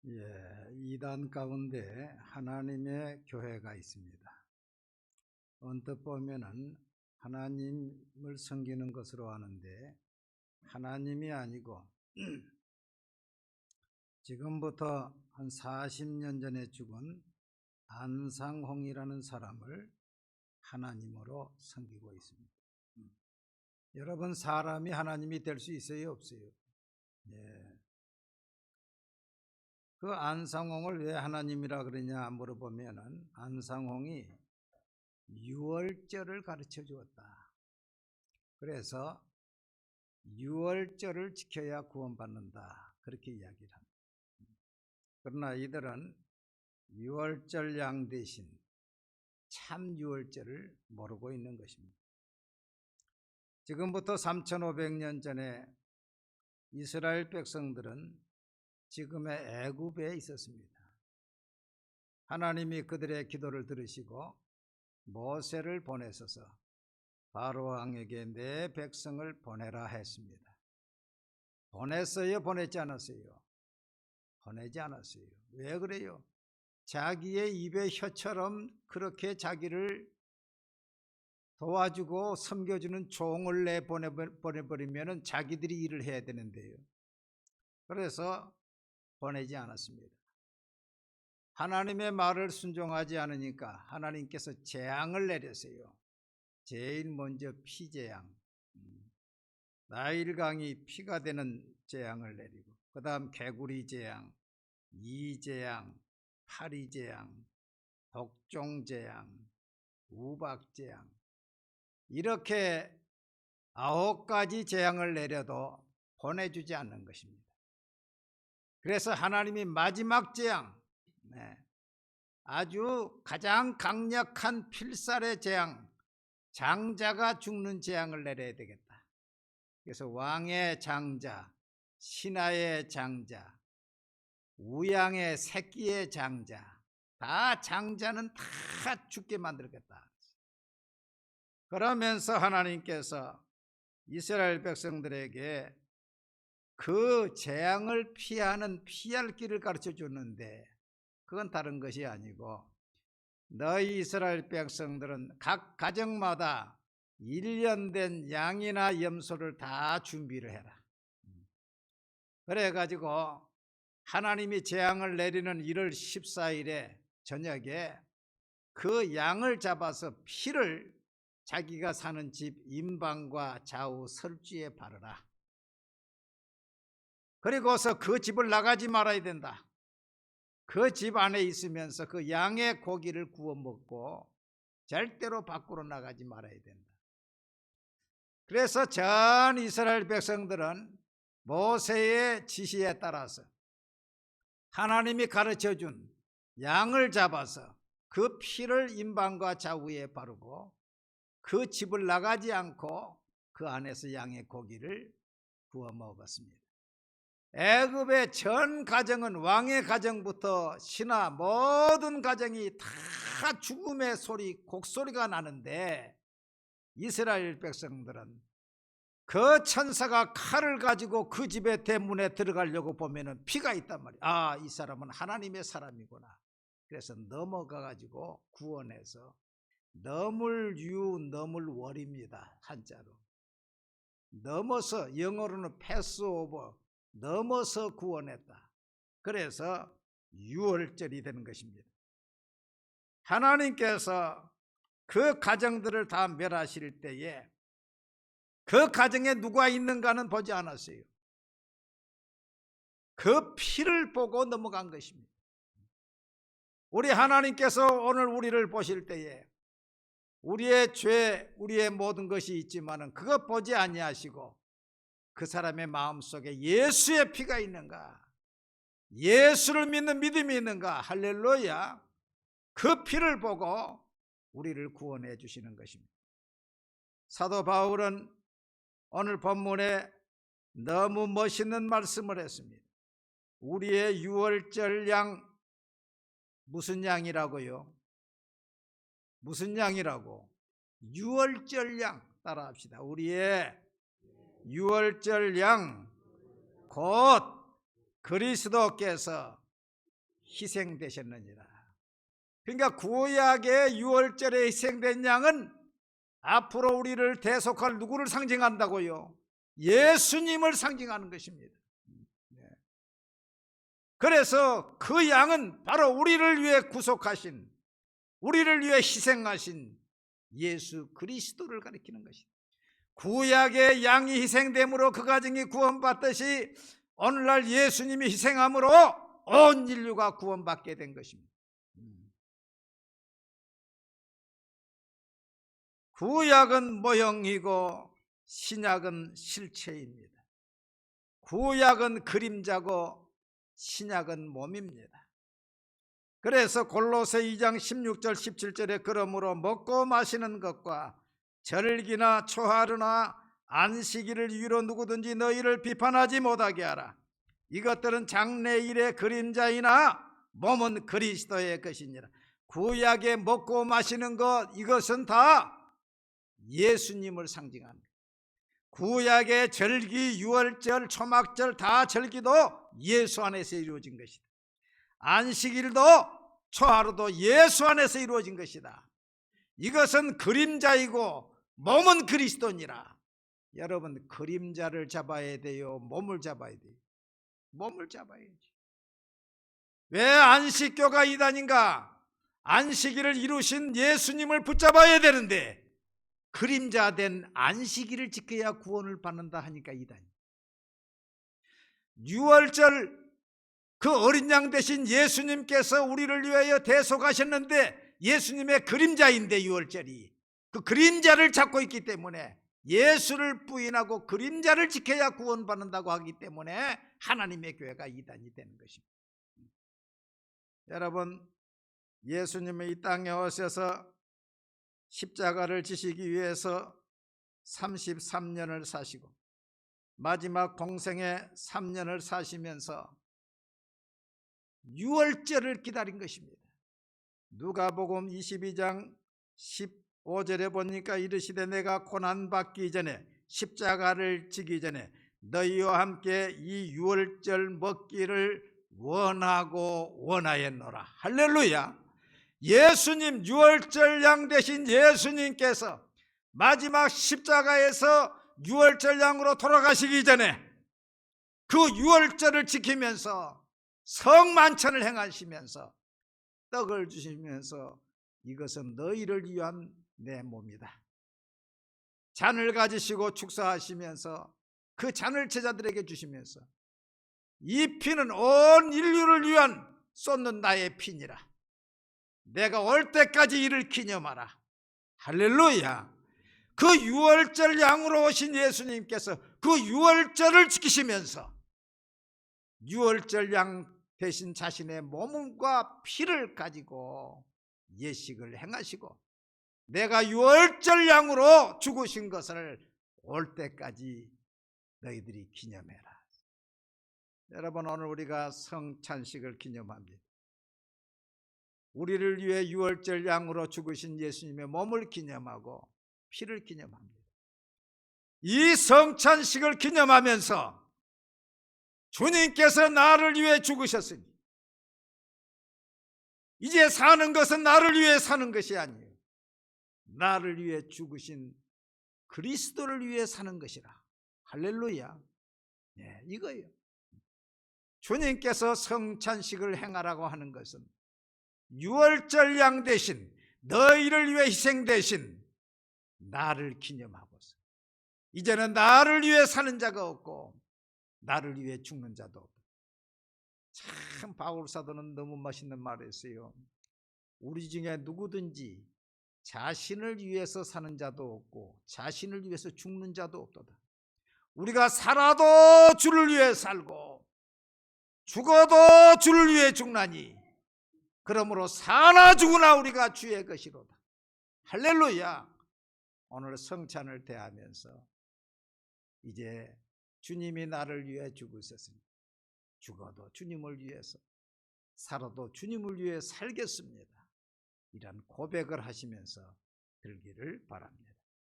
이단 가운데 하나님의 교회가 있습니다. 언뜻 보면은 하나님을 섬기는 것으로 아는데 하나님이 아니고 지금부터 한 40년 전에 죽은 안상홍이라는 사람을 하나님으로 섬기고 있습니다. 여러분, 사람이 하나님이 될 수 있어요, 없어요? 그 안상홍을 왜 하나님이라 그러냐 물어보면은 안상홍이 유월절을 가르쳐 주었다. 그래서 유월절을 지켜야 구원받는다, 그렇게 이야기를 합니다. 그러나 이들은 유월절 양 대신 참 유월절을 모르고 있는 것입니다. 지금부터 3500년 전에 이스라엘 백성들은 지금의 애굽에 있었습니다. 하나님이 그들의 기도를 들으시고 모세를 보내셔서 바로 왕에게 내 백성을 보내라 했습니다. 보냈어요, 보냈지 않았어요? 보내지 않았어요. 왜 그래요? 자기의 입의 혀처럼 그렇게 자기를 도와주고 섬겨주는 종을 보내버리면 자기들이 일을 해야 되는데요. 그래서 보내지 않았습니다. 하나님의 말을 순종하지 않으니까 하나님께서 재앙을 내렸어요. 제일 먼저 피재앙, 나일강이 피가 되는 재앙을 내리고, 그 다음 개구리 재앙, 이재앙, 파리재앙, 독종재앙, 우박재앙, 이렇게 9가지 재앙을 내려도 보내주지 않는 것입니다. 그래서 하나님이 마지막 재앙, 아주 가장 강력한 필살의 재앙, 장자가 죽는 재앙을 내려야 되겠다. 그래서 왕의 장자, 신하의 장자, 우양의 새끼의 장자, 다 장자는 다 죽게 만들겠다. 그러면서 하나님께서 이스라엘 백성들에게 그 재앙을 피할 길을 가르쳐 줬는데, 그건 다른 것이 아니고 너희 이스라엘 백성들은 각 가정마다 1년 된 양이나 염소를 다 준비를 해라. 그래가지고 하나님이 재앙을 내리는 1월 14일에 저녁에 그 양을 잡아서 피를 자기가 사는 집 임방과 좌우 설주에 바르라. 그리고서 그 집을 나가지 말아야 된다. 그 집 안에 있으면서 그 양의 고기를 구워 먹고 절대로 밖으로 나가지 말아야 된다. 그래서 전 이스라엘 백성들은 모세의 지시에 따라서 하나님이 가르쳐준 양을 잡아서 그 피를 임방과 좌우에 바르고 그 집을 나가지 않고 그 안에서 양의 고기를 구워 먹었습니다. 애굽의 전 가정은 왕의 가정부터 신하 모든 가정이 다 죽음의 소리, 곡소리가 나는데 이스라엘 백성들은 그 천사가 칼을 가지고 그 집의 대문에 들어가려고 보면은 피가 있단 말이에요. 아, 이 사람은 하나님의 사람이구나. 그래서 넘어가 가지고 구원해서 너물월입니다. 한자로. 넘어서, 영어로는 패스오버, 넘어서 구원했다. 그래서 유월절이 되는 것입니다. 하나님께서 그 가정들을 다 멸하실 때에 그 가정에 누가 있는가는 보지 않았어요. 그 피를 보고 넘어간 것입니다. 우리 하나님께서 오늘 우리를 보실 때에 우리의 죄, 우리의 모든 것이 있지만은 그것 보지 아니하시고 그 사람의 마음속에 예수의 피가 있는가, 예수를 믿는 믿음이 있는가, 할렐루야, 그 피를 보고 우리를 구원해 주시는 것입니다. 사도 바울은 오늘 본문에 너무 멋있는 말씀을 했습니다. 우리의 유월절 양, 무슨 양이라고요? 무슨 양이라고? 유월절 양. 따라 합시다. 우리의 유월절 양, 곧 그리스도께서 희생되셨느니라. 그러니까 구약의 유월절에 희생된 양은 앞으로 우리를 대속할 누구를 상징한다고요? 예수님을 상징하는 것입니다. 그래서 그 양은 바로 우리를 위해 구속하신, 우리를 위해 희생하신 예수 그리스도를 가리키는 것입니다. 구약의 양이 희생됨으로 그 가정이 구원받듯이 오늘날 예수님이 희생함으로 온 인류가 구원받게 된 것입니다. 구약은 모형이고 신약은 실체입니다. 구약은 그림자고 신약은 몸입니다. 그래서 골로새 2장 16절 17절에 그러므로 먹고 마시는 것과 절기나 초하루나 안식일을 이유로 누구든지 너희를 비판하지 못하게 하라. 이것들은 장래일의 그림자이나 몸은 그리스도의 것이니라. 구약에 먹고 마시는 것, 이것은 다 예수님을 상징합니다. 구약의 절기, 유월절, 초막절 다 절기도 예수 안에서 이루어진 것이다. 안식일도 초하루도 예수 안에서 이루어진 것이다. 이것은 그림자이고 몸은 그리스도니라. 여러분, 그림자를 잡아야 돼요? 몸을 잡아야 돼요? 몸을 잡아야지. 왜 안식교가 이단인가? 안식일을 이루신 예수님을 붙잡아야 되는데 그림자 된 안식일을 지켜야 구원을 받는다 하니까 이단이. 유월절 그 어린 양 대신 예수님께서 우리를 위하여 대속하셨는데 예수님의 그림자인데 유월절이 그 그림자를 잡고 있기 때문에 예수를 부인하고 그림자를 지켜야 구원받는다고 하기 때문에 하나님의 교회가 이단이 되는 것입니다. 여러분, 예수님이 이 땅에 오셔서 십자가를 지시기 위해서 33년을 사시고 마지막 공생의 3년을 사시면서 유월절을 기다린 것입니다. 누가복음 22장 15절에 보니까 이르시되 내가 고난받기 전에 십자가를 지기 전에 너희와 함께 이 유월절 먹기를 원하고 원하였노라. 할렐루야. 예수님, 유월절 양 되신 예수님께서 마지막 십자가에서 유월절 양으로 돌아가시기 전에 그 유월절을 지키면서 성만찬을 행하시면서 떡을 주시면서 이것은 너희를 위한 내 몸이다. 잔을 가지시고 축사하시면서 그 잔을 제자들에게 주시면서 이 피는 온 인류를 위한 쏟는 나의 피니라. 내가 올 때까지 이를 기념하라. 할렐루야. 그 유월절 양으로 오신 예수님께서 그 유월절을 지키시면서 유월절 양 대신 자신의 몸과 피를 가지고 예식을 행하시고 내가 유월절 양으로 죽으신 것을 올 때까지 너희들이 기념해라. 여러분, 오늘 우리가 성찬식을 기념합니다. 우리를 위해 유월절 양으로 죽으신 예수님의 몸을 기념하고 피를 기념합니다. 이 성찬식을 기념하면서 주님께서 나를 위해 죽으셨으니 이제 사는 것은 나를 위해 사는 것이 아니에요. 나를 위해 죽으신 그리스도를 위해 사는 것이라. 할렐루야. 네, 이거예요. 주님께서 성찬식을 행하라고 하는 것은 유월절 양 대신 너희를 위해 희생되신 나를 기념하고서 이제는 나를 위해 사는 자가 없고 나를 위해 죽는 자도 없다. 참 바울 사도는 너무 멋있는 말을 했어요. 우리 중에 누구든지 자신을 위해서 사는 자도 없고 자신을 위해서 죽는 자도 없도다. 우리가 살아도 주를 위해 살고 죽어도 주를 위해 죽나니 그러므로 사나 죽으나 우리가 주의 것이로다. 할렐루야. 오늘 성찬을 대하면서 이제 주님이 나를 위해 죽으셨으니 죽어도 주님을 위해서 살아도 주님을 위해 살겠습니다. 이런 고백을 하시면서 들기를 바랍니다.